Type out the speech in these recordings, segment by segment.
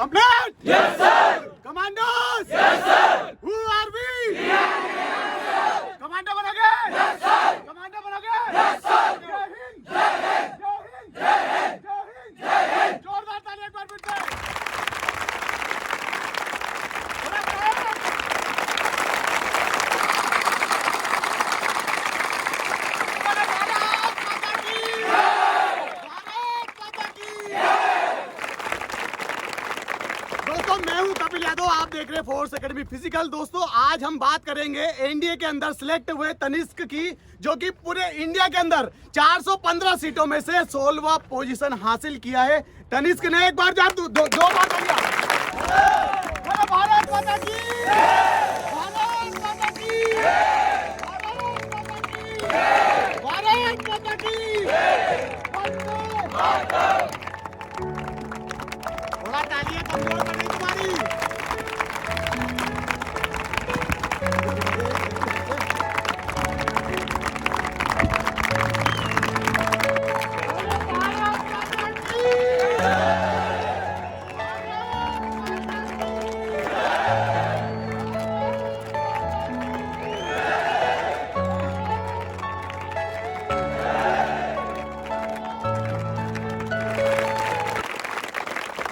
Complete? Yes, sir. Commandos? Yes, sir. Who are we? Commander बनोगे? Yes, sir. Commander बनोगे? Yes, sir. जय हिंद! जय हिंद। जय हिंद! जय हिंद। जय हिंद! जय हिंद। जोरदार ताली एक बार फिर से। थोड़ा तेज। भारत माता की जय! भारत माता की जय! दोस्तों मैं हूं कपिल यादव, आप देख रहे हैं फोर्स एकेडमी फिजिकल। दोस्तों आज हम बात करेंगे एनडीए के अंदर सिलेक्ट हुए तनिष्क की, जो कि पूरे इंडिया के अंदर 415 सीटों में से 16वां पोजीशन हासिल किया है। तनिष्क ने एक बार दो बार किया। भारत माता की भारत माता की भारत माता की थोड़ा तालियां कमजोर कर दी तुम्हारी।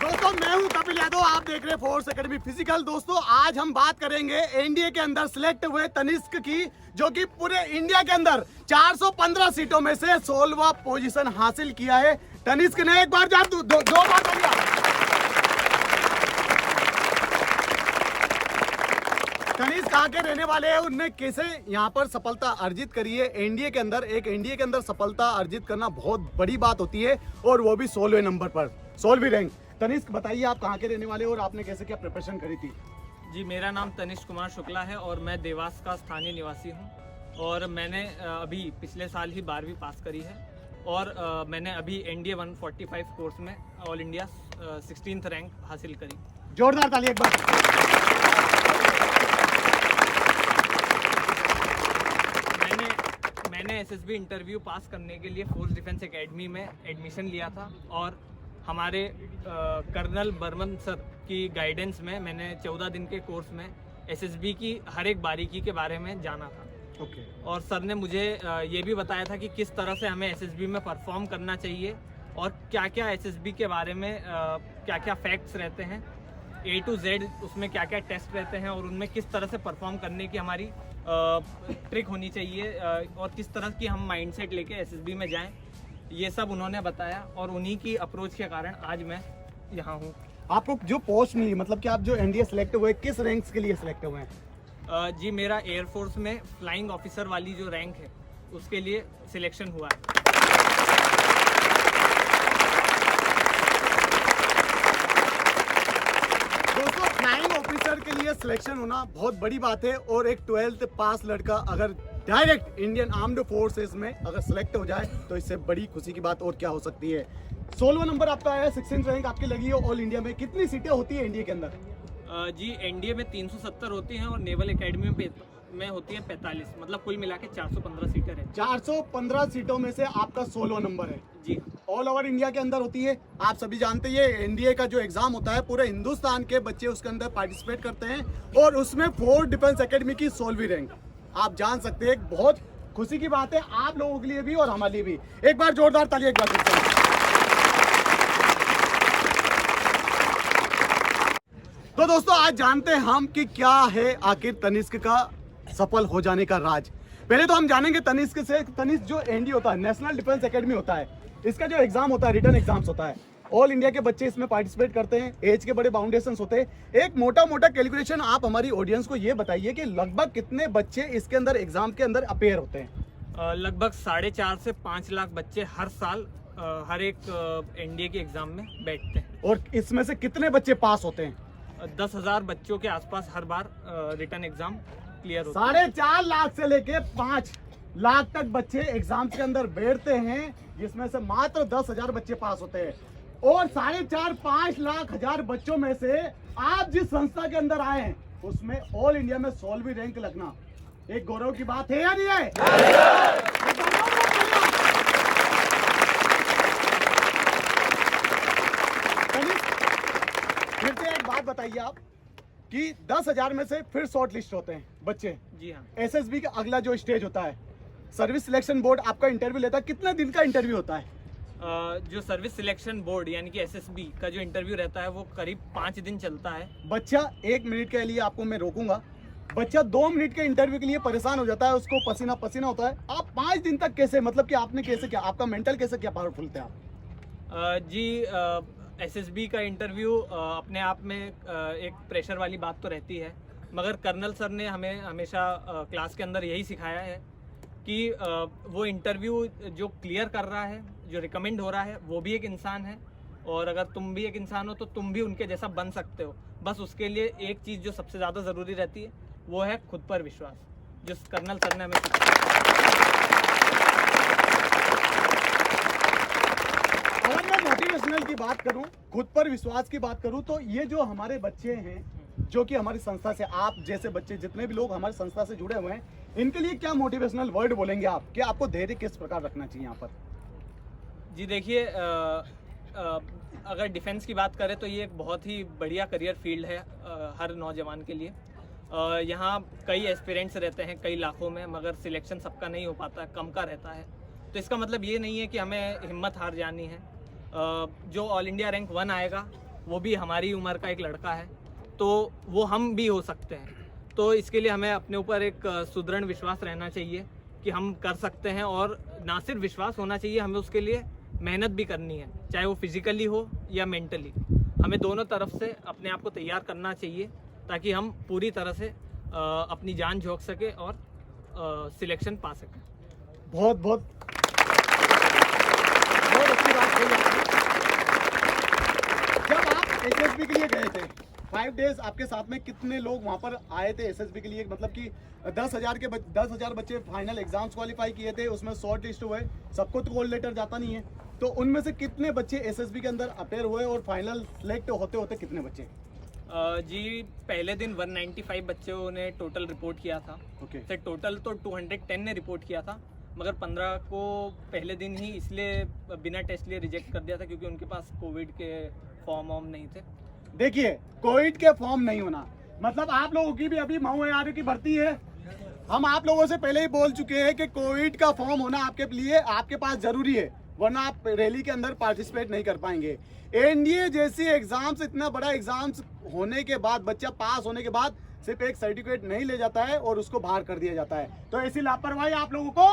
दोस्तों मैं हूं कपिल यादव, आप देख रहे हैं फोर्स एकेडमी फिजिकल। दोस्तों आज हम बात करेंगे एनडीए के अंदर सिलेक्ट हुए तनिष्क की, जो कि पूरे इंडिया के अंदर 415 सीटों में से 16वां पोजीशन हासिल किया है। तनिष्क ने एक बार दो बार किया। तनिष्क कहाँ के रहने वाले हैं, उनने कैसे यहाँ पर सफलता अर्जित करी है एनडीए के अंदर। एक एनडीए के अंदर सफलता अर्जित करना बहुत बड़ी बात होती है, और वो भी 16वें नंबर पर, 16वीं रैंक। तनिष्क बताइए आप कहाँ के रहने वाले हो और आपने कैसे क्या प्रिपरेशन करी थी? जी, मेरा नाम तनिष्क कुमार शुक्ला है और मैं देवास का स्थानीय निवासी हूँ। और मैंने अभी पिछले साल ही 12वीं पास करी है, और मैंने अभी एनडीए 145 कोर्स में ऑल इंडिया 16th रैंक हासिल करी। जोरदार ताली एक बार। मैंने एसएसबी इंटरव्यू पास करने के लिए फोर्स डिफेंस एकेडमी में एडमिशन लिया था, और हमारे कर्नल बर्मन सर की गाइडेंस में मैंने 14 दिन के कोर्स में एसएसबी की हर एक बारीकी के बारे में जाना था। ओके। और सर ने मुझे ये भी बताया था कि किस तरह से हमें एसएसबी में परफॉर्म करना चाहिए, और क्या क्या एसएसबी के बारे में क्या क्या फैक्ट्स रहते हैं, A to Z उसमें क्या क्या टेस्ट रहते हैं, और उनमें किस तरह से परफॉर्म करने की हमारी ट्रिक होनी चाहिए, और किस तरह की हम माइंडसेट लेके एसएसबी में जाएं, ये सब उन्होंने बताया। और उन्हीं की अप्रोच के कारण आज मैं यहाँ हूँ। आपको जो पोस्ट मिली, मतलब कि आप जो एनडीए सिलेक्ट हुए, किस रैंक्स के लिए सिलेक्ट हुए हैं? जी, मेरा एयरफोर्स में फ्लाइंग ऑफिसर वाली जो रैंक है उसके लिए सिलेक्शन हुआ है। दोस्तों फ्लाइंग ऑफिसर के लिए सिलेक्शन होना बहुत बड़ी बात है, और एक 12th पास लड़का अगर डायरेक्ट इंडियन आर्म्ड फोर्सेस में अगर सिलेक्ट हो जाए तो इससे बड़ी खुशी की बात और क्या हो सकती है। 16वां नंबर आपका आया, 16th रैंक आपकी लगी है ऑल इंडिया में। कितनी सीटें होती है इंडिया के अंदर? जी, एनडीए में 370 होती हैं, और नेवल एकेडमी में होती है 45, मतलब कुल मिला के 415 सीटें हैं। 415 सीटों में से आपका 16वां नंबर है जी। ऑल ओवर इंडिया के अंदर होती है। आप सभी जानते हैं एनडीए का जो एग्जाम होता है, पूरे हिंदुस्तान के बच्चे उसके अंदर पार्टिसिपेट करते हैं, और उसमें फोर्स डिफेंस एकेडमी की 16वीं रैंक। आप जान सकते हैं, बहुत खुशी की बात है आप लोगों के लिए भी और हमारे लिए भी। एक बार जोरदार ताली एक बार फिर से। तो दोस्तों आज जानते हैं हम कि क्या है आखिर तनिष्क का सफल हो जाने का राज। पहले तो हम जानेंगे तनिष्क से। तनिष्क जो एनडी होता है, नेशनल डिफेंस एकेडमी होता है, इसका जो एग्जाम होता है, रिटर्न एग्जाम्स होता है, ऑल इंडिया के बच्चे इसमें पार्टिसिपेट करते हैं। एज के बड़े बाउंडेशन होते हैं। एक मोटा मोटा कैलकुलेशन आप हमारी ऑडियंस को ये बताइए कि लगभग कितने बच्चे इसके अंदर एग्जाम के अंदर अपेयर होते हैं? लगभग 4.5 से 5 लाख बच्चे हर साल हर एक एनडीए के एग्जाम में बैठते हैं। और इसमें से कितने बच्चे पास होते हैं? 10,000 बच्चों के आसपास हर बार रिटर्न एग्जाम क्लियर होता है। 4.5 लाख से लेके 5 लाख तक बच्चे एग्जाम्स के अंदर बैठते हैं, जिसमें से मात्र 10,000 बच्चे पास होते हैं। और 4.5-5 लाख हजार बच्चों में से आप जिस संस्था के अंदर आए हैं, उसमें ऑल इंडिया में 16वीं रैंक लगना एक गौरव की बात है या नहीं है? फिर से बात बताइए आप कि 10,000 में से फिर शॉर्ट लिस्ट होते हैं बच्चे। जी हाँ। एसएसबी का अगला जो स्टेज होता है, सर्विस सिलेक्शन बोर्ड आपका इंटरव्यू लेता है, कितने दिन का इंटरव्यू होता है? जो सर्विस सिलेक्शन बोर्ड यानी कि एसएसबी का जो इंटरव्यू रहता है वो करीब 5 दिन चलता है। बच्चा 1 मिनट के लिए आपको मैं रोकूंगा, बच्चा 2 मिनट के इंटरव्यू के लिए परेशान हो जाता है, उसको पसीना पसीना होता है। आप 5 दिन तक कैसे, मतलब कि आपने कैसे क्या, आपका मेंटल कैसे क्या पावरफुल थे आप? जी एसएसबी का इंटरव्यू अपने आप में एक प्रेशर वाली बात तो रहती है, मगर कर्नल सर ने हमें हमेशा क्लास के अंदर यही सिखाया है कि वो इंटरव्यू जो क्लियर कर रहा है, जो रिकमेंड हो रहा है, वो भी एक इंसान है, और अगर तुम भी एक इंसान हो तो तुम भी उनके जैसा बन सकते हो। बस उसके लिए एक चीज़ जो सबसे ज़्यादा ज़रूरी रहती है वो है खुद पर विश्वास, जो कर्नल सर ने हमें सिखाया। अगर मैं मोटिवेशनल की बात करूं, खुद पर विश्वास की बात करूं, तो ये जो हमारे बच्चे हैं जो कि हमारी संस्था से, आप जैसे बच्चे जितने भी लोग हमारी संस्था से जुड़े हुए हैं, इनके लिए क्या मोटिवेशनल वर्ड बोलेंगे आप कि आपको धैर्य किस प्रकार रखना चाहिए यहाँ पर? जी देखिए, अगर डिफेंस की बात करें तो ये एक बहुत ही बढ़िया करियर फील्ड है हर नौजवान के लिए। यहाँ कई एस्पिरेंट्स रहते हैं, कई लाखों में, मगर सिलेक्शन सबका नहीं हो पाता, कम का रहता है। तो इसका मतलब ये नहीं है कि हमें हिम्मत हार जानी है। जो ऑल इंडिया रैंक 1 आएगा वो भी हमारी उम्र का एक लड़का है, तो वो हम भी हो सकते हैं। तो इसके लिए हमें अपने ऊपर एक सुदृढ़ विश्वास रहना चाहिए कि हम कर सकते हैं, और ना सिर्फ विश्वास होना चाहिए, हमें उसके लिए मेहनत भी करनी है, चाहे वो फिजिकली हो या मेंटली। हमें दोनों तरफ से अपने आप को तैयार करना चाहिए ताकि हम पूरी तरह से अपनी जान झोंक सके और सिलेक्शन पा सकें। बहुत बहुत अच्छी बात कही आपने। जब आप एसएसबी के लिए गए थे 5 डेज, आपके साथ में कितने लोग वहां पर आए थे एसएसबी के लिए? मतलब कि 10,000 बच्चे फाइनल एग्जाम्स क्वालिफाई किए थे, उसमें शॉर्ट लिस्ट हुए, सबको तो गोल्ड लेटर जाता नहीं है, तो उनमें से कितने बच्चे एसएसबी के अंदर अपेयर हुए और फाइनल सेलेक्ट होते होते कितने बच्चे? जी पहले दिन 195 बच्चों ने टोटल रिपोर्ट किया था। ओके। तो टोटल तो 210 ने रिपोर्ट किया था, मगर 15 को पहले दिन ही इसलिए बिना टेस्ट लिए रिजेक्ट कर दिया था क्योंकि उनके पास कोविड के फॉर्म नहीं थे। देखिए, कोविड के फॉर्म नहीं होना मतलब आप लोगों की भी अभी मऊ एआरओ की भर्ती है। हम आप लोगों से पहले ही बोल चुके हैं कि कोविड का फॉर्म होना आपके लिए, आपके पास जरूरी है, वरना आप रैली के अंदर पार्टिसिपेट नहीं कर पाएंगे। एनडीए जैसी एग्जाम्स, इतना बड़ा एग्जाम्स होने के बाद, बच्चा पास होने के बाद सिर्फ एक सर्टिफिकेट नहीं ले जाता है और उसको बाहर कर दिया जाता है। तो ऐसी लापरवाही आप लोगों को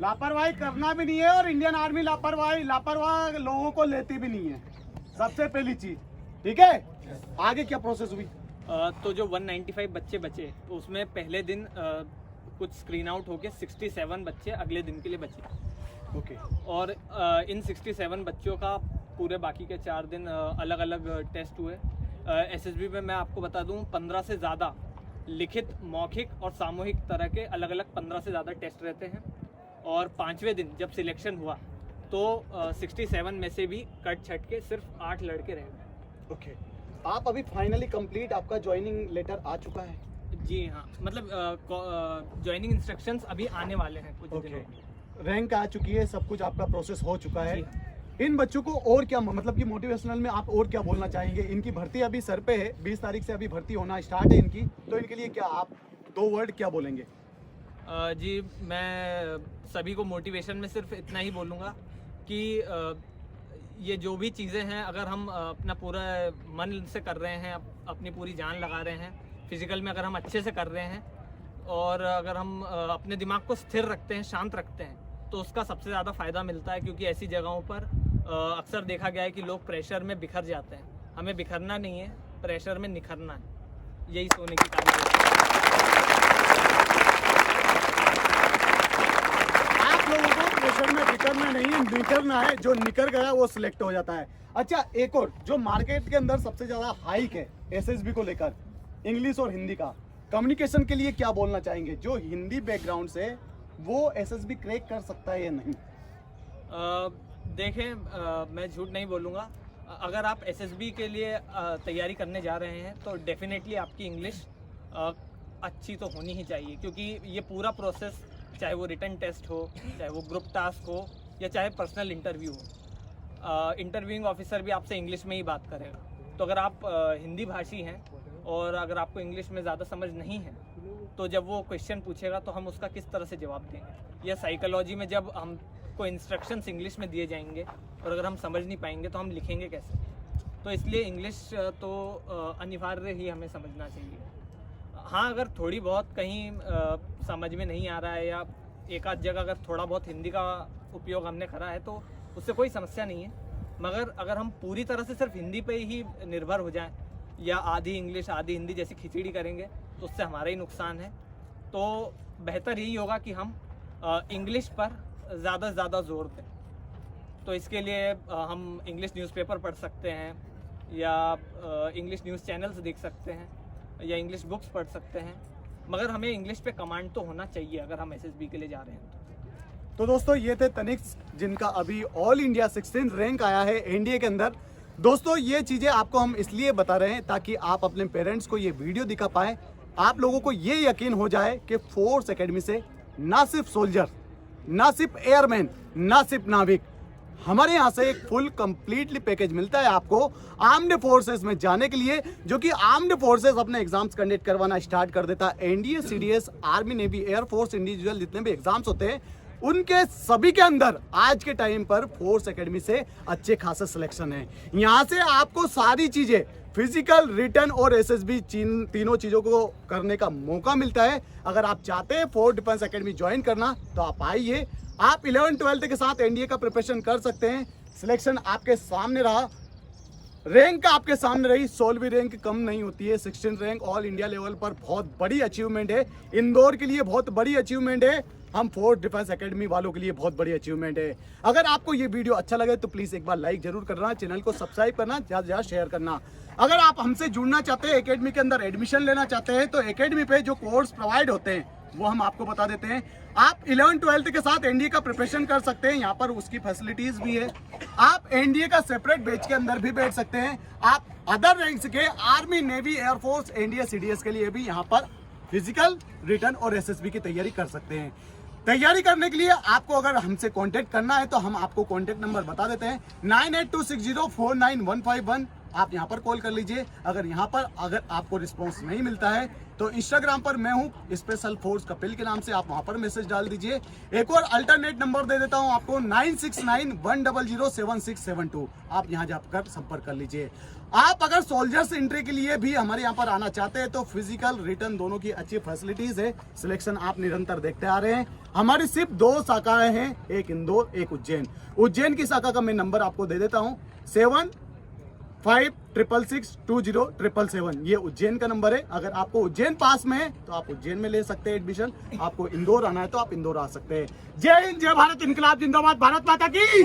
लापरवाही करना भी नहीं है, और इंडियन आर्मी लापरवाह लोगों को लेती भी नहीं है, सबसे पहली चीज। ठीक है, आगे क्या प्रोसेस हुई? तो जो 195 बच्चे बचे उसमें पहले दिन कुछ स्क्रीन आउट होके 67 बच्चे अगले दिन के लिए बचे। ओके। और इन 67 बच्चों का पूरे बाकी के 4 दिन अलग अलग टेस्ट हुए। एसएसबी में मैं आपको बता दूं 15 से ज़्यादा लिखित, मौखिक और सामूहिक तरह के अलग अलग 15 से ज़्यादा टेस्ट रहते हैं। और 5वें दिन जब सिलेक्शन हुआ तो 67 में से भी कट छट के सिर्फ 8 लड़के रह गए। ओके। आप अभी फाइनली कंप्लीट, आपका ज्वाइनिंग लेटर आ चुका है? जी हाँ, मतलब ज्वाइनिंग इंस्ट्रक्शंस अभी आने वाले हैं कुछ दिनों में। रैंक आ चुकी है, सब कुछ आपका प्रोसेस हो चुका है। जी हाँ। इन बच्चों को और क्या, मतलब कि मोटिवेशनल में आप और क्या बोलना चाहेंगे? इनकी भर्ती अभी सर पे है, 20 तारीख से अभी भर्ती होना स्टार्ट है इनकी, तो इनके लिए क्या आप 2 वर्ड क्या बोलेंगे? जी मैं सभी को मोटिवेशन में सिर्फ इतना ही बोलूँगा कि ये जो भी चीज़ें हैं, अगर हम अपना पूरा मन से कर रहे हैं, अपनी पूरी जान लगा रहे हैं, फिजिकल में अगर हम अच्छे से कर रहे हैं, और अगर हम अपने दिमाग को स्थिर रखते हैं, शांत रखते हैं, तो उसका सबसे ज़्यादा फ़ायदा मिलता है। क्योंकि ऐसी जगहों पर अक्सर देखा गया है कि लोग प्रेशर में बिखर जाते हैं। हमें बिखरना नहीं है, प्रेशर में निखरना है, यही सोने की तारीफ है। आप लोगों को प्रेशर में बिखरना नहीं है, निकलना है, जो निकल गया वो सिलेक्ट हो जाता है। अच्छा, एक और जो मार्केट के अंदर सबसे ज़्यादा हाइक है एसएसबी को लेकर, इंग्लिश और हिंदी का, कम्युनिकेशन के लिए क्या बोलना चाहेंगे? जो हिंदी बैकग्राउंड से वो एसएसबी क्रैक कर सकता है या नहीं? देखें, मैं झूठ नहीं बोलूँगा, अगर आप एसएसबी के लिए तैयारी करने जा रहे हैं तो डेफिनेटली आपकी इंग्लिश अच्छी तो होनी ही चाहिए। क्योंकि ये पूरा प्रोसेस, चाहे वो रिटन टेस्ट हो, चाहे वो ग्रुप टास्क हो, या चाहे पर्सनल इंटरव्यू हो, इंटरव्यूइंग ऑफिसर भी आपसे इंग्लिश में ही बात करेगा। तो अगर आप हिंदी भाषी हैं और अगर आपको इंग्लिश में ज़्यादा समझ नहीं है तो जब वो क्वेश्चन पूछेगा तो हम उसका किस तरह से जवाब देंगे, या साइकोलॉजी में जब हमको इंस्ट्रक्शंस इंग्लिश में दिए जाएंगे और अगर हम समझ नहीं पाएंगे तो हम लिखेंगे कैसे। तो इसलिए इंग्लिश तो अनिवार्य ही हमें समझना चाहिए। हाँ, अगर थोड़ी बहुत कहीं समझ में नहीं आ रहा है या एक आध जगह अगर थोड़ा बहुत हिंदी का उपयोग हमने करा है तो उससे कोई समस्या नहीं है, मगर अगर हम पूरी तरह से सिर्फ हिंदी पे ही निर्भर हो जाएं या आधी इंग्लिश आधी हिंदी जैसी खिचड़ी करेंगे तो उससे हमारा ही नुकसान है। तो बेहतर यही होगा कि हम इंग्लिश पर ज़्यादा से ज़्यादा जोर दें। तो इसके लिए हम इंग्लिश न्यूज़पेपर पढ़ सकते हैं या इंग्लिश न्यूज़ चैनल्स देख सकते हैं या इंग्लिश बुक्स पढ़ सकते हैं, मगर हमें इंग्लिश पे कमांड तो होना चाहिए अगर हम एसएसबी के लिए जा रहे हैं। तो दोस्तों ये थे तनिष्क जिनका अभी ऑल इंडिया 16 रैंक आया है एनडीए के अंदर। दोस्तों ये चीज़ें आपको हम इसलिए बता रहे हैं ताकि आप अपने पेरेंट्स को ये वीडियो दिखा पाएँ, आप लोगों को ये यकीन हो जाए कि फोर्स एकेडमी से ना सिर्फ सोल्जर, ना सिर्फ एयरमैन, ना सिर्फ नाविक, हमारे यहाँ से एक फुल कंप्लीटली पैकेज मिलता है आपको आर्म्ड फोर्सेस में जाने के लिए, जो कि आर्म्ड फोर्सेस अपने एग्जाम्स कंडक्ट करवाना स्टार्ट कर देता है। NDA, CDS, army, navy, air force, individual जितने भी एग्जाम्स होते हैं उनके सभी के अंदर आज के टाइम पर फोर्स एकेडमी से अच्छे खासे सिलेक्शन है। यहाँ से आपको सारी चीजें फिजिकल, रिटर्न और एसएसबी तीनों चीजों को करने का मौका मिलता है। अगर आप चाहते हैं फोर्स डिफेंस एकेडमी ज्वाइन करना तो आप आइए। आप 11-12 के साथ एनडीए का प्रिपरेशन कर सकते हैं। सिलेक्शन आपके सामने रहा, रैंक आपके सामने रही। 16वीं रैंक कम नहीं होती है। 16 रैंक ऑल इंडिया लेवल पर बहुत बड़ी अचीवमेंट है। इंदौर के लिए बहुत बड़ी अचीवमेंट है, हम फोर्स डिफेंस एकेडमी वालों के लिए बहुत बड़ी अचीवमेंट है। अगर आपको ये वीडियो अच्छा लगे तो प्लीज एक बार लाइक जरूर करना, चैनल को सब्सक्राइब करना, ज्यादा से ज्यादा शेयर करना। अगर आप हमसे जुड़ना चाहते हैं, एकेडमी के अंदर एडमिशन लेना चाहते हैं, तो एकेडमी पे जो कोर्स प्रोवाइड होते हैं वो हम आपको बता देते हैं। आप 11-12 के साथ एनडीए का प्रिपरेशन कर सकते हैं, यहाँ पर उसकी फैसिलिटीज भी है। आप एनडीए का सेपरेट बैच के अंदर भी बैठ सकते हैं। आप अदर रैंक्स के army, navy, air force, NDA, CDS के लिए भी यहाँ पर फिजिकल, रिटर्न और एसएसबी की तैयारी कर सकते हैं। तैयारी करने के लिए आपको अगर हमसे कांटेक्ट करना है तो हम आपको कांटेक्ट नंबर बता देते हैं 9826049151। आप यहाँ पर कॉल कर लीजिए। अगर आपको रिस्पांस नहीं मिलता है तो इंस्टाग्राम पर मैं हूँ स्पेशल फोर्स कपिल के नाम से, आप वहां पर मैसेज डाल दीजिए। एक और अल्टरनेट नंबर दे देता हूँ आपको 9691007672। आप यहाँ जाकर संपर्क कर लीजिए। आप अगर सोल्जर्स एंट्री के लिए भी हमारे यहाँ पर आना चाहते हैं तो फिजिकल, रिटर्न दोनों की अच्छी फैसिलिटीज है। सिलेक्शन आप निरंतर देखते आ रहे हैं। हमारी सिर्फ 2 शाखाएं हैं, एक इंदौर, एक उज्जैन। उज्जैन की शाखा का मैं नंबर आपको दे देता हूँ 7566207777। ये उज्जैन का नंबर है। अगर आपको उज्जैन पास में है तो आप उज्जैन में ले सकते हैं एडमिशन। आपको इंदौर आना है तो आप इंदौर आ सकते हैं। जय हिंद, जय भारत, इनकलाब जिंदाबाद, भारत माता की।